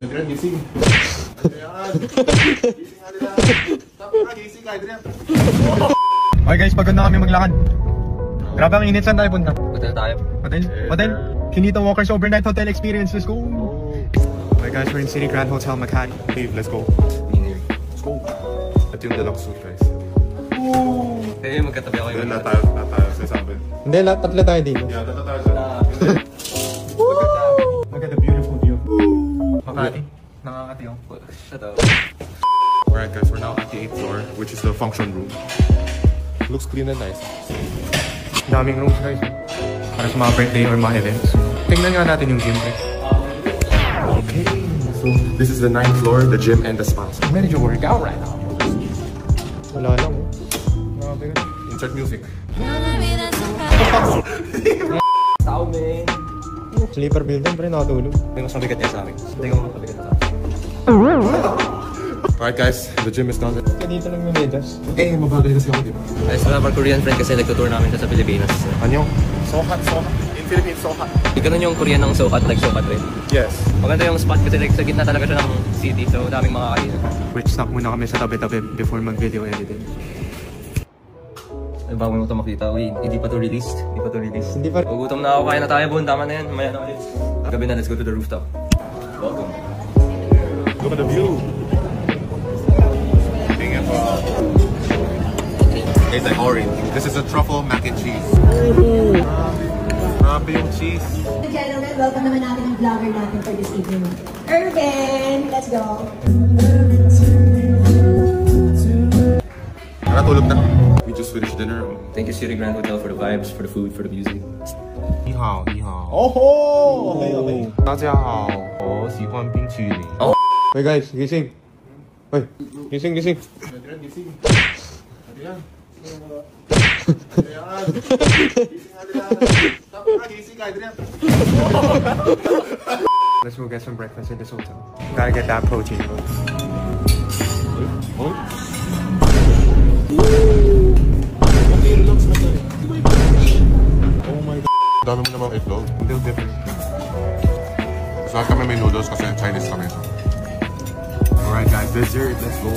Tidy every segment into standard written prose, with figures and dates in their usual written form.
Adrian, gising. Ayan. Gising, Adrian. Gising ka, Adrian. Okay guys, pagod na kami maglakad. Grabe ang init, saan tayo punta? Hotel tayo. Hotel? Kinita Walker's Overnight Hotel Experience, let's go! Okay guys, we're in City Grand Hotel Makati. Hey, let's go. Let's go. Ito yung deluxe suite, guys. Eh, magkatabi ako yung... Na tayo sa sabi. Hindi, tatlo tayo dito. Yeah, tayo sa Look at the beautiful view. Makati. Nakakati yung. Shut up. Alright guys, we're now at the 8th floor, which is the function room. Looks clean and nice. Daming rooms guys. Para sa mga birthday or mga events. Tingnan nga natin yung gym guys. Okay, so this is the 9th floor, the gym and the spa. So I'm ready to work out right now. Wala lang. Insert music. Tao, man. Sleeper building, pre, nakatulog. May mas mabigat niya sa akin. Hindi ko mabigat na sa akin. Alright guys, the gym is done. Dito lang yung medyas. Eh, mabagay kasi ako dito. Ay, sa mga Korean friend kasi nagtutour namin sa Pilipinas. Ano? So hot, so hot. In Philippines, so hot. Ganun yung Korean ng Sokat, like Sokat rin. Yes. Maganda yung spot kasi like sa gitna talaga siya ng city, so daming mga kainan. Which stop muna kami sa tabi-tabi before mag-video editing. Ay, bago mo ito makita. Uy, hindi pa to released. Hindi pa. Gutom na ako, kaya na tayo, Bon. Tama na yan. Maya na ulit. Gabi na, let's go to the rooftop. Welcome. Look at the view. It's like orange. This is a truffle mac and cheese. Grabe yung cheese. Gentlemen, welcome naman natin ang vlogger natin for this evening. Irvin, let's go! Natulog na. We just finished dinner. Thank you, City Grand Hotel, for the vibes, for the food, for the music. 你好，你好。 Oh! Okay. 大家好，我喜欢冰淇淋。 Hey guys, gising. Hey, gising. Adrian, gising. Adrian. Ayan. Gising, Adrian. Gising ka, Adrian. Let's go get some breakfast at this hotel. Gotta get that protein. Oh my God. Dami mo namang itlog. Hindi different. So kami may noodles kasi Chinese kami. So. Alright guys, dessert. Let's go.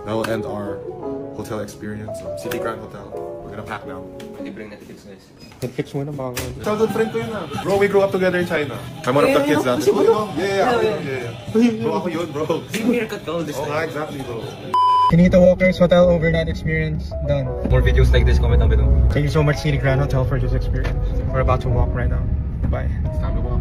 That will end our hotel experience. City Grand Hotel. We're gonna pack now. Libreng Netflix, guys. Netflix muna baka. Childhood friend ko yun ah. Bro, we grew up together in China. I'm one of the kids that. Yeah. Bro, ako yun, bro. Same haircut ka all this Oh, time. exactly, bro. Kinita Walker's Hotel Overnight Experience done. More videos like this, comment down below. Thank you so much, City Grand Hotel, for this experience. We're about to walk right now. Bye. It's time to walk.